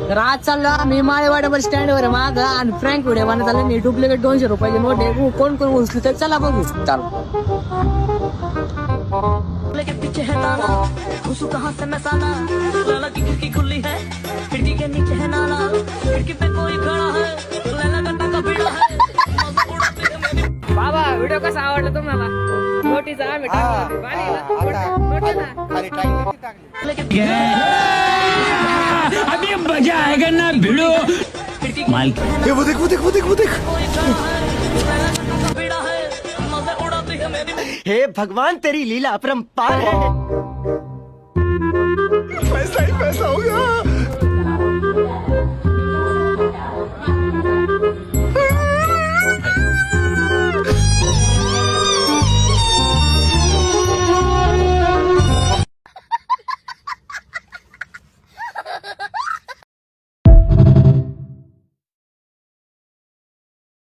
तर आज चाललो आम्ही माळेवाड्यावर स्टँडवर माग आणि फ्रँक व्हिडिओ बनत आलं मी डुप्लिकेट 200 रुपयाचे नोट आहे कोण कोण उचलू तर चला बघू चालू के पीछे है ताला घुसू कहाँ से मैं साला लैला की खिड़की खुली है खिड़की के नीचे है नाला खिड़की पे कोई खड़ा है लैला का टाका भिड़ा है बाबा व्हिडिओ कसा आवडला तुम्हाला नोटीचा आम्ही टाकला अभी मजा आएगा ना भिड़ो माल वो देख भिड़ा है मजे उड़ाती है मेरी हे भगवान तेरी लीला अपरंपार है